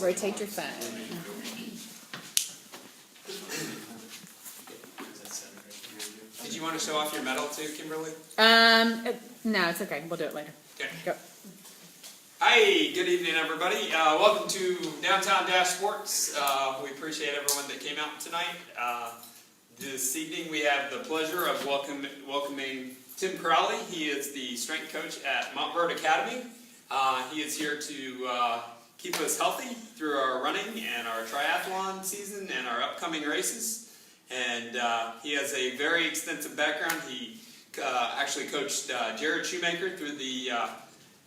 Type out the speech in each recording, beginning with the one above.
rotate your phone. Did you want to show off your medal too, Kimberly? No, it's okay. We'll do it later. Okay. Go. Hi, good evening, everybody. Welcome to Downtown Dash Sports. We appreciate everyone that came out tonight. This evening we have the pleasure of welcoming Tim Crowley. He is the strength coach at Montverde Academy. He is here to keep us healthy through our running and our triathlon season and our upcoming races. And he has a very extensive background. He actually coached Jared Shoemaker through the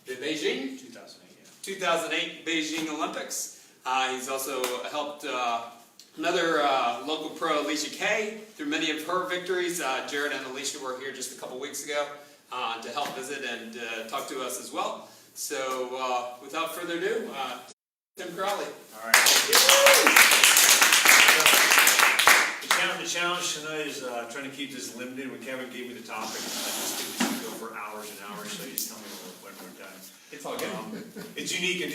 Beijing 2008 Beijing Olympics. He's also helped another local pro, Alicia Kay, through many of her victories. Jared and Alicia were here just a couple weeks ago to help visit and talk to us as well. So without further ado, Tim Crowley. All right. The challenge tonight is trying to keep this limited. When Kevin gave me the topic, I just could go for hours and hours, so he's telling me when we're done. It's all good. It's unique, and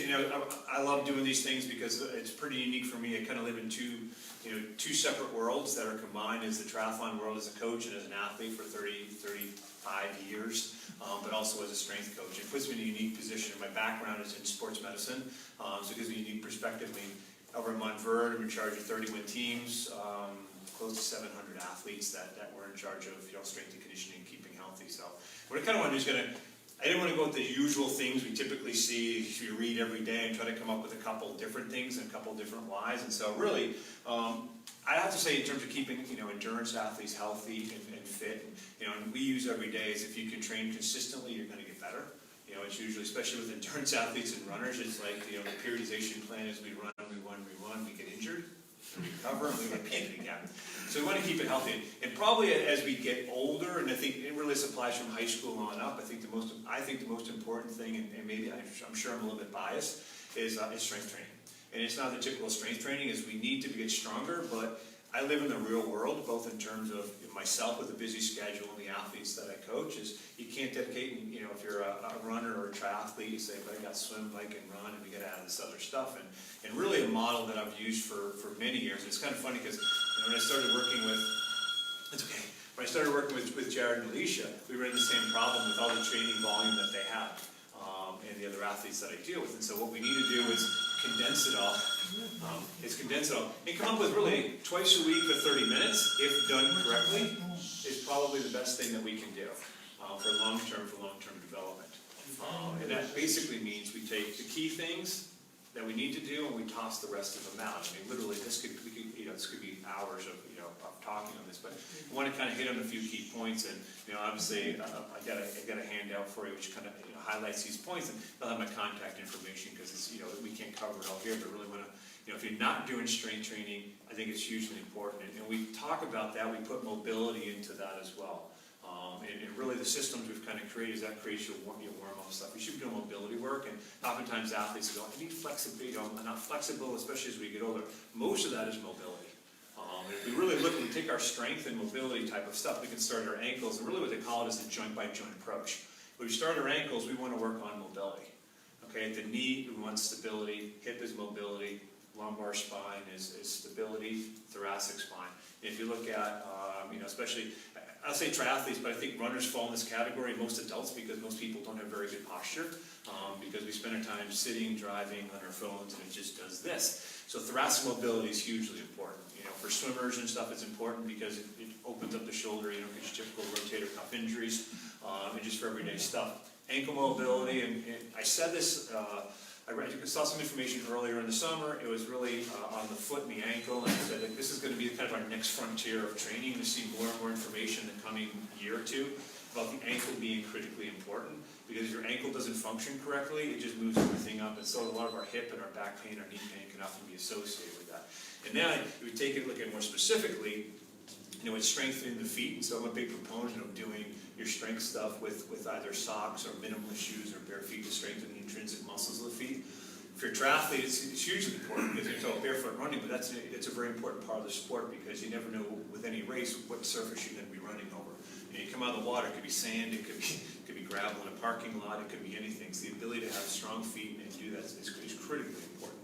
I love doing these things because it's pretty unique for me. I kind of live in two separate worlds that are combined as the triathlon world as a coach and as an athlete for 35 years, but also as a strength coach. It puts me in a unique position. My background is in sports medicine, so it gives me a unique perspective. I mean, over at Montverde, I'm in charge of 30-win teams, close to 700 athletes that we're in charge of, strength and conditioning, keeping healthy. So what I kind of want to do is I didn't want to go with the usual things we typically see, you read every day, and try to come up with a couple different things and a couple different whys. And so really, I have to say in terms of keeping, endurance athletes healthy and fit, and we use every day is if you can train consistently, you're going to get better. It's usually, especially with endurance athletes and runners, it's like, the periodization plan is we run, we get injured, we recover, and we repeat it again. So we want to keep it healthy. And probably as we get older, and I think it really applies from high school on up, I think the most important thing, and maybe I'm sure I'm a little bit biased, is strength training. And it's not the typical strength training, is we need to get stronger, but I live in the real world, both in terms of myself with a busy schedule and the athletes that I coach, is you can't dedicate, if you're a runner or a triathlete, you say, but I got swim, bike, and run, and we got to add this other stuff. And really a model that I've used for many years. It's kind of funny because when I started working with, when I started working with Jared and Alicia, we ran the same problem with all the training volume that they had, and the other athletes that I deal with. And so what we need to do is condense it all, and come up with really twice a week for 30 minutes, if done correctly, is probably the best thing that we can do for long-term development. And that basically means we take the key things that we need to do and we toss the rest of them out. I mean, literally, this could be hours of talking on this, but I want to kind of hit on a few key points. And obviously, I got a handout for you which kind of highlights these points, and I'll have my contact information because it's we can't cover it all here, but really want to. If you're not doing strength training, I think it's hugely important. And we talk about that. We put mobility into that as well. And really the systems we've kind of created is that creates your warm-up stuff. We should be doing mobility work, and oftentimes athletes go, I need flexibility. I'm not flexible, especially as we get older. Most of that is mobility. If we really look, we take our strength and mobility type of stuff, we can start at our ankles, and really what they call it is a joint-by-joint approach. When we start our ankles, we want to work on mobility. Okay, at the knee, we want stability, hip is mobility, lumbar spine is stability, thoracic spine. And if you look at, especially, I'll say triathletes, but I think runners fall in this category, most adults, because most people don't have very good posture, because we spend our time sitting, driving, on our phones, and it just does this. So thoracic mobility is hugely important. For swimmers and stuff, it's important because it opens up the shoulder, you don't get your typical rotator cuff injuries, and just for everyday stuff. Ankle mobility, and I said this, I saw some information earlier in the summer. It was really on the foot and the ankle, and I said that this is going to be kind of our next frontier of training to see more and more information in the coming year or two about the ankle being critically important, because if your ankle doesn't function correctly, it just moves everything up, and so a lot of our hip and our back pain, our knee pain can often be associated with that. And now, if we take a look at more specifically, it's strengthening the feet, and so I'm a big proponent of doing your strength stuff with either socks or minimalist shoes or bare feet to strengthen the intrinsic muscles of the feet. For a triathlete, it's hugely important because you're talking barefoot running, but it's a very important part of the sport because you never know with any race what surface you're going to be running over. You come out of the water, it could be sand, it could be gravel in a parking lot, it could be anything. So the ability to have strong feet and do that is critically important.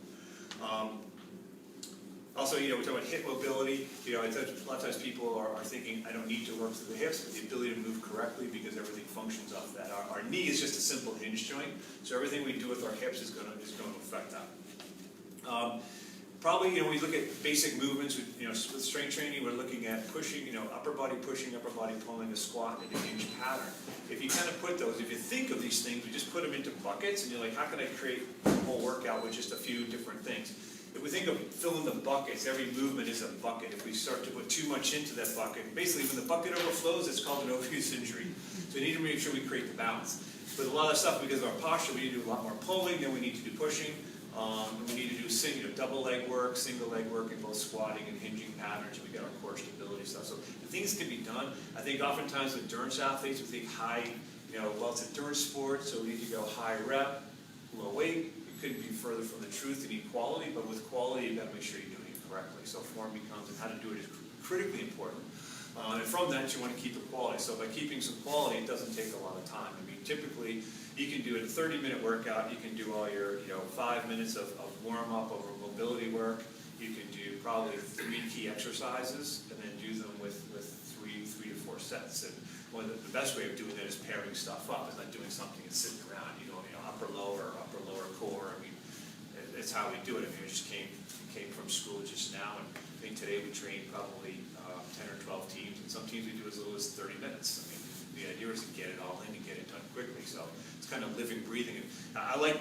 Also, we talk about hip mobility. A lot of times people are thinking, I don't need to work through the hips, but the ability to move correctly because everything functions off that. Our knee is just a simple hinge joint, so everything we do with our hips is going to affect that. Probably, we look at basic movements with, with strength training. We're looking at pushing, upper body pushing, upper body pulling, a squat, and a hinge pattern. If you kind of put those, if you think of these things, we just put them into buckets, and you're like, how can I create a whole workout with just a few different things? If we think of filling the buckets, every movement is a bucket. If we start to put too much into that bucket, basically when the bucket overflows, it's called an overuse injury. So we need to make sure we create the balance. With a lot of stuff, because of our posture, we need to do a lot more pulling than we need to do pushing. We need to do double leg work, single leg work, and both squatting and hinging patterns. We get our core stability stuff. So the things can be done. I think oftentimes with endurance athletes, we think high, well, it's endurance sport, so we need to go high rep, low weight. It couldn't be further from the truth. You need quality, but with quality, you've got to make sure you're doing it correctly. So form becomes, and how to do it is critically important. And from that, you want to keep the quality. So by keeping some quality, it doesn't take a lot of time. I mean, typically, you can do a 30-minute workout. You can do all your 5 minutes of warm-up over mobility work. You can do probably 3 key exercises, and then do them with three to four sets. And one of the best way of doing that is pairing stuff up. It's not doing something and sitting around. Upper lower core. I mean, it's how we do it. I mean, I just came from school just now, and I think today we trained probably 10 or 12 teams, and some teams we do as little as 30 minutes. I mean, the idea is to get it all in and get it done quickly. So it's kind of living, breathing. And I like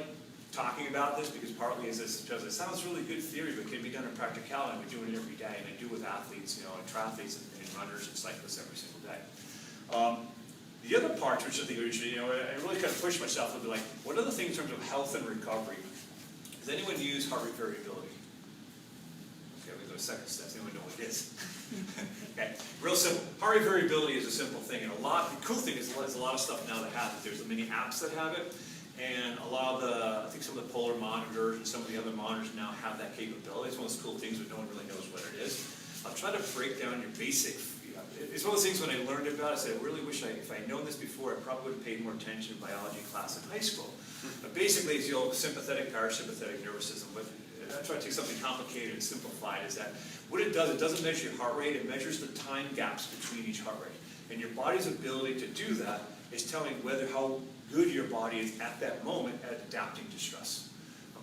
talking about this because partly it sounds really good theory, but it can be done in practicality. We do it every day, and I do with athletes, and triathletes and runners and cyclists every single day. The other parts, which I think are interesting, I really kind of push myself to be like, what are the things in terms of health and recovery? Does anyone use heart rate variability? Okay, we go to second step. Does anyone know what it is? Okay, real simple. Heart rate variability is a simple thing, and the cool thing is there's a lot of stuff now that have it. There's many apps that have it, and a lot of I think some of the polar monitors and some of the other monitors now have that capability. It's one of those cool things, but no one really knows what it is. I'll try to break down your basic. It's one of those things when I learned about it, I said, I really wish if I'd known this before, I probably would have paid more attention in biology class in high school. But basically, it's the old sympathetic, parasympathetic nervous system. But I try to take something complicated and simplify it. Is that what it does? It doesn't measure your heart rate. It measures the time gaps between each heart rate. And your body's ability to do that is telling how good your body is at that moment at adapting to stress.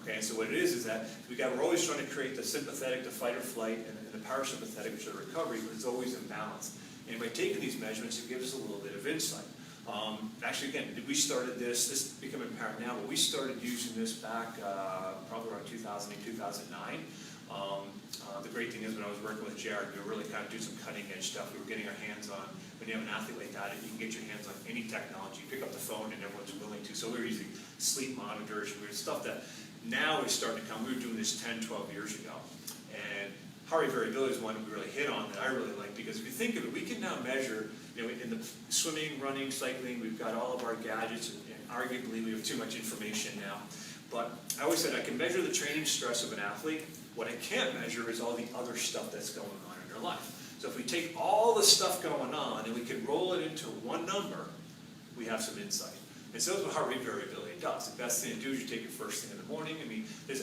Okay, and so what it is that we're always trying to create the sympathetic, the fight or flight, and the parasympathetic, which is the recovery, but it's always in balance. And by taking these measurements, it gives us a little bit of insight. Actually, again, we started this is becoming apparent now, but we started using this back probably around 2008, 2009. The great thing is when I was working with Jared, we were really kind of doing some cutting edge stuff. We were getting our hands on, when you have an athlete like that, you can get your hands on any technology. You pick up the phone and everyone's willing to. So we were using sleep monitors, we were stuff that now is starting to come. We were doing this 10, 12 years ago. And heart rate variability is one we really hit on that I really like, because if you think of it, we can now measure, in the swimming, running, cycling, we've got all of our gadgets, and arguably we have too much information now. But I always said I can measure the training stress of an athlete. What I can't measure is all the other stuff that's going on in their life. So if we take all the stuff going on and we can roll it into one number, we have some insight. And so that's what heart rate variability does. The best thing to do is you take it first thing in the morning. I mean, there's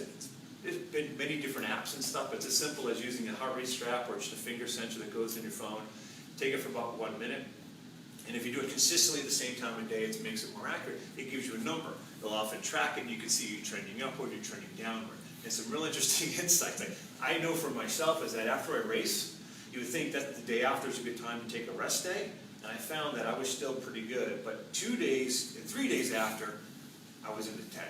been many different apps and stuff, but it's as simple as using a heart rate strap or just a finger sensor that goes in your phone. Take it for about 1 minute. And if you do it consistently at the same time of day, it makes it more accurate. It gives you a number. It'll often track it, and you can see you trending upward, you're trending downward. And some real interesting insights. Like, I know for myself is that after I race, you would think that the day after is a good time to take a rest day. And I found that I was still pretty good. But 2 days and 3 days after, I was in the tank.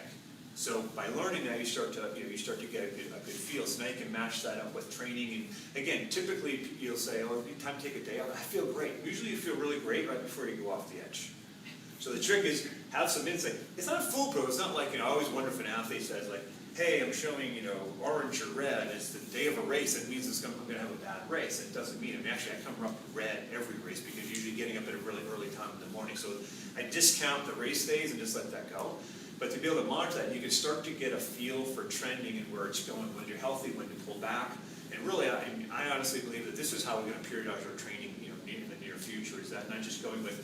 So by learning that, you start to get a good feel. So now you can match that up with training. And again, typically you'll say, "Oh, you time to take a day off." I feel great. Usually you feel really great right before you go off the edge. So the trick is have some insight. It's not foolproof. It's not like, I always wonder if an athlete says like, "Hey, I'm showing orange or red. It's the day of a race. It means I'm going to have a bad race." It doesn't mean. I mean, actually, I come up red every race because usually getting up at a really early time in the morning. So I discount the race days and just let that go. But to be able to monitor that, you can start to get a feel for trending and where it's going, when you're healthy, when to pull back. And really, I honestly believe that this is how we're going to periodize our training, in the near future. Is that not just going with,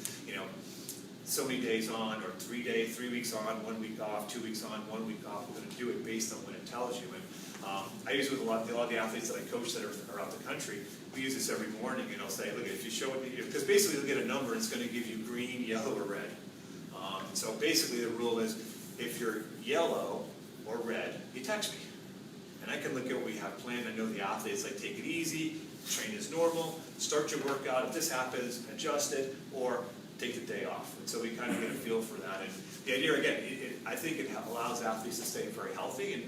so many days on, or 3 weeks on, 1 week off, 2 weeks on, 1 week off. We're going to do it based on what it tells you. And I use it with a lot of the athletes that I coach that are around the country. We use this every morning, and I'll say, look, if you show it, because basically you'll get a number, and it's going to give you green, yellow, or red. So basically the rule is, if you're yellow or red, you text me. And I can look at what we have planned. I know the athletes, like, take it easy, train as normal, start your workout. If this happens, adjust it, or take the day off. And so we kind of get a feel for that. And the idea, again, I think it allows athletes to stay very healthy, and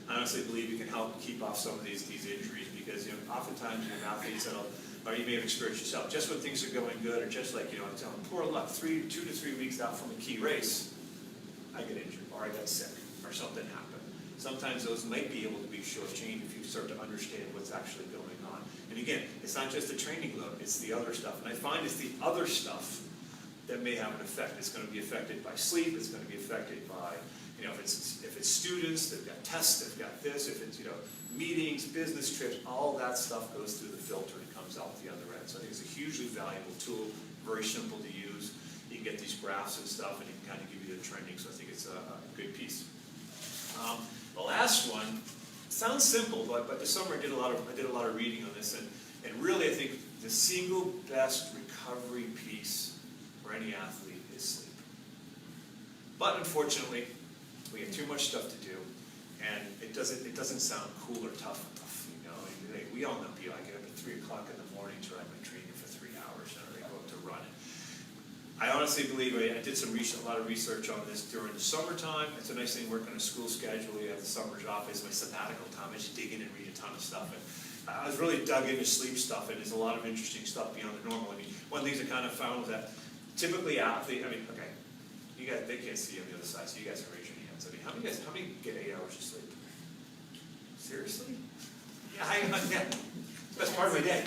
I honestly believe it can help keep off some of these injuries, because oftentimes you have athletes that'll, or you may have experienced yourself, just when things are going good, or just like, I'm telling poor luck, 2 to 3 weeks out from a key race, I get injured, or I got sick, or something happened. Sometimes those might be able to be short-changed if you start to understand what's actually going on. And again, it's not just the training load, it's the other stuff. And I find it's the other stuff that may have an effect. It's going to be affected by sleep, it's going to be affected by, if it's students, they've got tests, they've got this, if it's, meetings, business trips, all that stuff goes through the filter and comes out the other end. So I think it's a hugely valuable tool, very simple to use. You can get these graphs and stuff, and it can kind of give you the trending, so I think it's a good piece. The last one sounds simple, but this summer I did a lot of reading on this, and really I think the single best recovery piece for any athlete is sleep. But unfortunately, we have too much stuff to do, and it doesn't sound cool or tough enough. We all know people. I get up at 3 o'clock in the morning to ride my training for 3 hours, and I go up to run it. I honestly believe I did a lot of research on this during the summertime. It's a nice thing working a school schedule. You have the summers off. It's my sabbatical time. I just dig in and read a ton of stuff. And I was really dug into sleep stuff, and there's a lot of interesting stuff beyond the normal. One of the things I kind of found was that typically athletes, okay, you guys, they can't see on the other side, so you guys can raise your hands. How many get 8 hours of sleep? Seriously? Yeah, that's part of my day.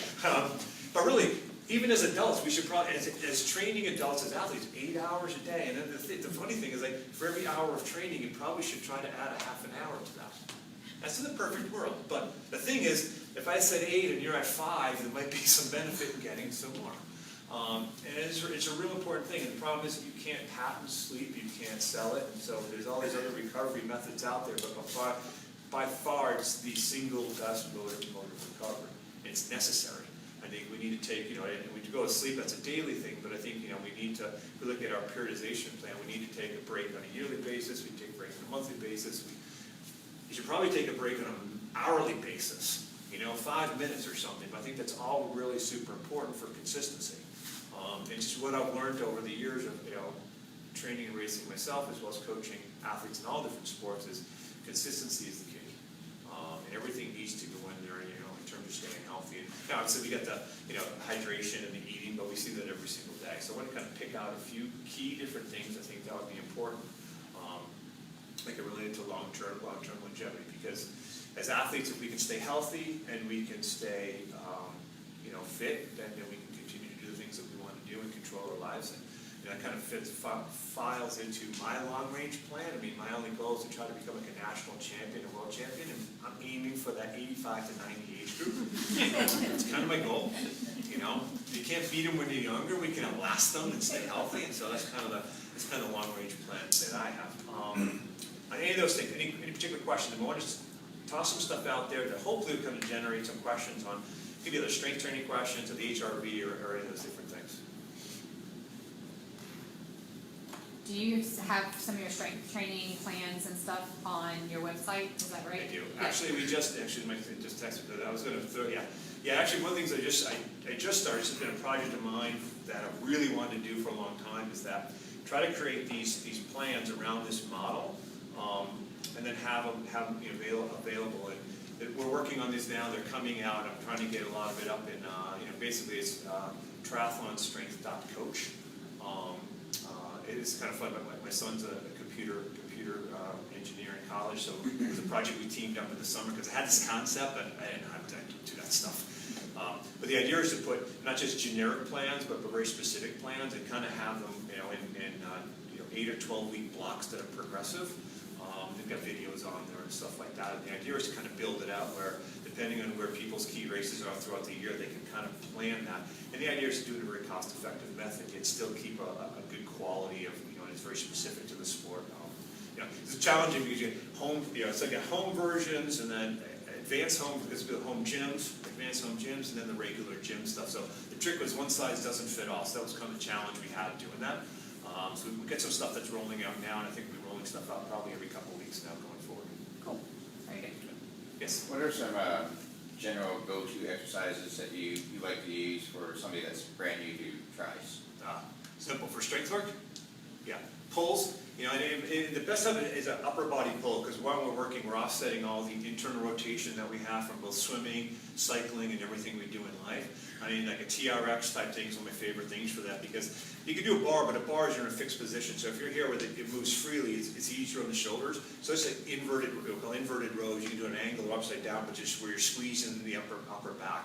But really, even as adults, we should probably, as training adults, as athletes, 8 hours a day. And then the funny thing is, like, for every hour of training, you probably should try to add a half an hour to that. That's in the perfect world. But the thing is, if I said 8 and you're at 5, there might be some benefit in getting some more. And it's a real important thing. And the problem is, you can't patent sleep, you can't sell it. And so there's all these other recovery methods out there. But by far, it's the single best mode of recovery. It's necessary. I think we need to take, and we go to sleep, that's a daily thing, but I think, we need to, if we look at our periodization plan, we need to take a break on a yearly basis, we take a break on a monthly basis. You should probably take a break on an hourly basis, 5 minutes or something, but I think that's all really super important for consistency. And just what I've learned over the years of, training and racing myself, as well as coaching athletes in all different sports, is consistency is the key. And everything needs to go in there, in terms of staying healthy. And obviously we got the, hydration and the eating, but we see that every single day. So I want to kind of pick out a few key different things I think that would be important, like it related to long-term longevity. Because as athletes, if we can stay healthy and we can stay, fit, then we can continue to do the things that we want to do and control our lives. And that kind of files into my long-range plan. My only goal is to try to become like a national champion, a world champion, and I'm aiming for that 85 to 90 age group. That's kind of my goal. You can't beat them when you're younger. We can outlast them and stay healthy, and so that's kind of the long-range plan that I have. On any of those things, any particular questions? I want to just toss some stuff out there that hopefully will kind of generate some questions on maybe the strength training questions or the HRV or any of those different things. Do you have some of your strength training plans and stuff on your website? Is that right? I do. Yeah. Actually, Mike just texted me that. I was going to throw, yeah. Actually, one of the things I just started, it's been a project of mine that I really wanted to do for a long time, is that try to create these plans around this model, and then have them available. And we're working on these now. They're coming out. I'm trying to get a lot of it up in, basically it's triathlonstrength.coach. It is kind of fun. My son's a computer engineer in college, so it was a project we teamed up in the summer because I had this concept, but I didn't have time to do that stuff. But the idea is to put not just generic plans, but very specific plans, and kind of have them, in 8 or 12 week blocks that are progressive. They've got videos on there and stuff like that. And the idea is to kind of build it out where, depending on where people's key races are throughout the year, they can kind of plan that. And the idea is to do it in a very cost-effective method, yet still keep a good quality of, and it's very specific to the sport. it's challenging because you get home, it's like a home versions and then advanced home, because we have home gyms, advanced home gyms, and then the regular gym stuff. So the trick was one size doesn't fit all, so that was kind of the challenge we had doing that. So we get some stuff that's rolling out now, and I think we'll be rolling stuff out probably every couple of weeks now going forward. Cool. Very good. Yes? What are some general go-to exercises that you like to use for somebody that's brand new to tries? Simple for strength work? Yeah. Pulls, and the best of it is an upper body pull, because while we're working, we're offsetting all the internal rotation that we have from both swimming, cycling, and everything we do in life. I mean, like a TRX type thing is one of my favorite things for that, because you can do a bar, but a bar is in a fixed position. So if you're here where it moves freely, it's easier on the shoulders. So it's like inverted rows. You can do an angle or upside down, but just where you're squeezing the upper back.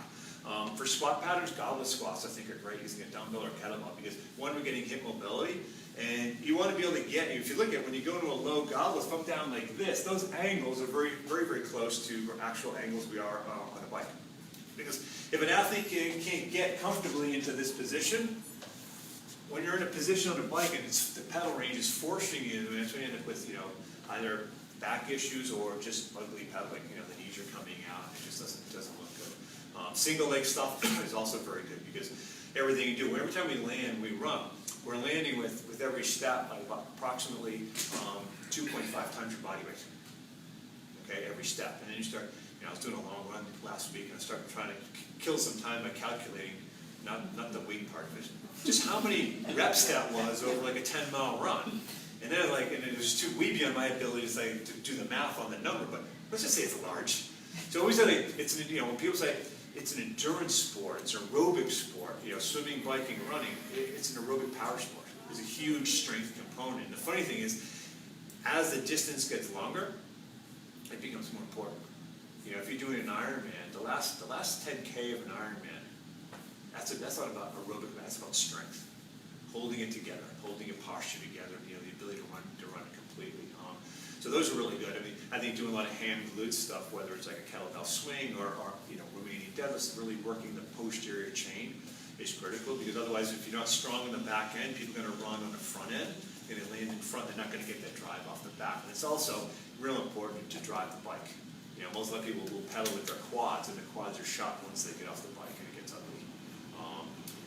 For squat patterns, goblet squats I think are great using a dumbbell or kettlebell, because one, we're getting hip mobility, and you want to be able to get, if you look at when you go to a low goblet, if I'm down like this, those angles are very, very, very close to actual angles we are on a bike. Because if an athlete can't get comfortably into this position, when you're in a position on a bike and the pedal range is forcing you, and that's when you end up with either back issues or just ugly pedaling. The knees are coming out. It just doesn't look good. Single leg stuff is also very good, because everything you do, every time we land, we run. We're landing with every step at about approximately 2.5 times your body weight. Okay, every step, and then you start. I was doing a long run last week, and I started trying to kill some time by calculating, not the weight part of it, just how many reps that was over like a 10-mile run. And then it was too way beyond my ability to do the math on the number, but let's just say it's large. So always it's when people say it's an endurance sport, it's an aerobic sport, swimming, biking, running, it's an aerobic power sport. There's a huge strength component. And the funny thing is, as the distance gets longer, it becomes more important. If you're doing an Ironman, the last 10K of an Ironman, that's not about aerobic, that's about strength. Holding it together, holding your posture together, the ability to run it completely. So those are really good. I think doing a lot of hand glute stuff, whether it's like a kettlebell swing or Romanian deadlifts, really working the posterior chain is critical, because otherwise, if you're not strong in the back end, people are going to run on the front end. If they land in front, they're not going to get that drive off the back. And it's also real important to drive the bike. Most of the people will pedal with their quads, and the quads are shot once they get off the bike, and it gets ugly.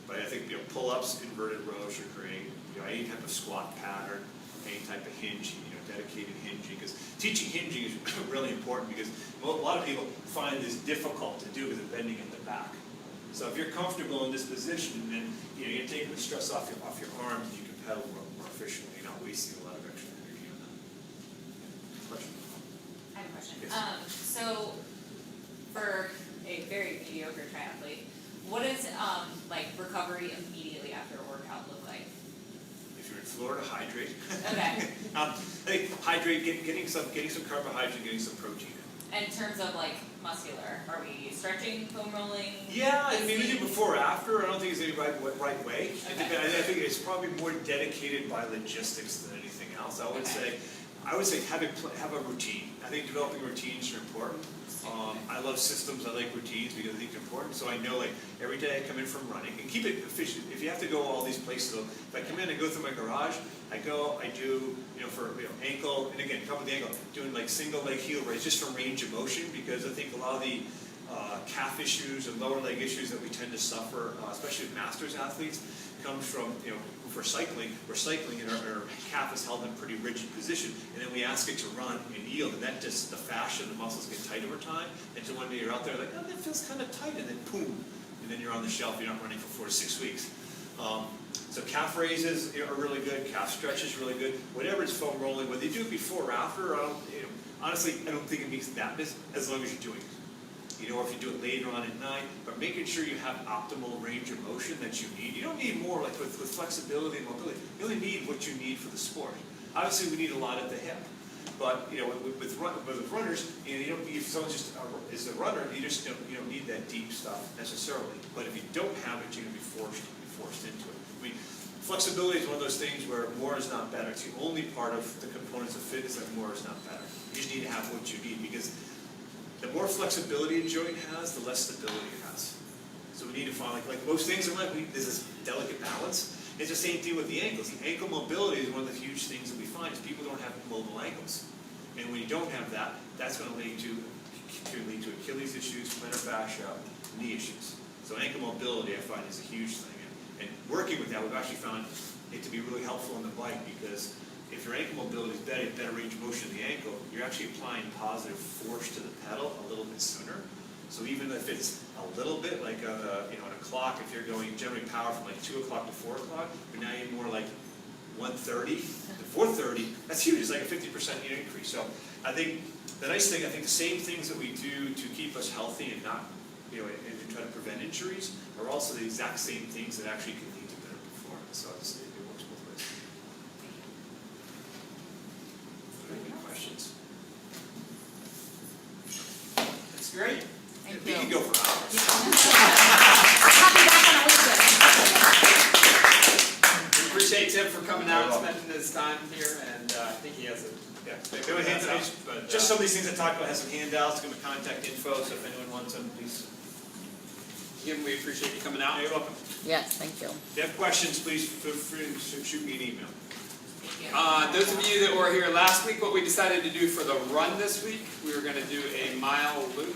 But I think pull-ups, inverted rows are great. Any type of squat pattern, any type of hinge, dedicated hinging. Because teaching hinging is really important, because a lot of people find this difficult to do because of bending in the back. So if you're comfortable in this position, then you're taking the stress off your arms, and you can pedal more efficiently. You're not wasting a lot of extra energy on that. Question? I have a question. Yes. So, for a very mediocre triathlete, what does recovery immediately after a workout look like? If you're in Florida, hydrate. Okay. I think hydrate, getting some carbohydrate, getting some protein. In terms of muscular, are we stretching, foam rolling? Yeah, we do before or after. I don't think it's any right way. Okay. I think it's probably more dedicated by logistics than anything else. I would say have a routine. I think developing routines are important. I love systems. I like routines because I think they're important. So I know every day I come in from running, and keep it efficient. If you have to go all these places, if I come in and go through my garage, I do for ankle, and again come with the ankle, doing single leg heel raise just for range of motion, because I think a lot of the calf issues and lower leg issues that we tend to suffer, especially with masters athletes, comes from for cycling, where cycling and our calf is held in a pretty rigid position, and then we ask it to run and yield, and that just the fascia, the muscles get tight over time, and so one day you're out there that feels kind of tight, and then boom, and then you're on the shelf. You're not running for 4 to 6 weeks. So calf raises are really good. Calf stretch is really good. Whatever it's foam rolling, whether you do it before or after, honestly, I don't think it makes that much as long as you're doing it. Or if you do it later on at night, but making sure you have optimal range of motion that you need. You don't need more with flexibility and mobility. You only need what you need for the sport. Obviously, we need a lot at the hip. But with runners, if someone just is a runner, you don't need that deep stuff necessarily. But if you don't have it, you're going to be forced into it. Flexibility is one of those things where more is not better. It's the only part of the components of fitness that more is not better. You just need to have what you need, because the more flexibility a joint has, the less stability it has. So we need to find, like most things in life, there's this delicate balance. It's the same thing with the ankles. The ankle mobility is one of the huge things that we find is people don't have mobile ankles. And when you don't have that, that's going to lead to Achilles issues, plantar fascia, knee issues. So ankle mobility, I find, is a huge thing. And working with that, we've actually found it to be really helpful on the bike because if your ankle mobility is better range of motion of the ankle, you're actually applying positive force to the pedal a little bit sooner. So even if it's a little bit like on a clock, if you're going generally power from like 2 o'clock to 4 o'clock, but now you're more like 1:30 to 4:30, that's huge. It's like a 50% increase. So I think the nice thing, I think the same things that we do to keep us healthy and not, and to try to prevent injuries are also the exact same things that actually can lead to better performance. So it works both ways. Any questions? That's great. Thank We you. can go for hours. I'll be back on a weekend. We appreciate Tim for coming out and spending his time here, and I think he has a. Yeah, go ahead. Just some of these things I talked about has some handouts, give me contact info, so if anyone wants them, please. Again, we appreciate you coming out. You're welcome. Yes, thank you. If you have questions, please feel free to shoot me an email. Those of you that were here last week, what we decided to do for the run this week, we were going to do a mile loop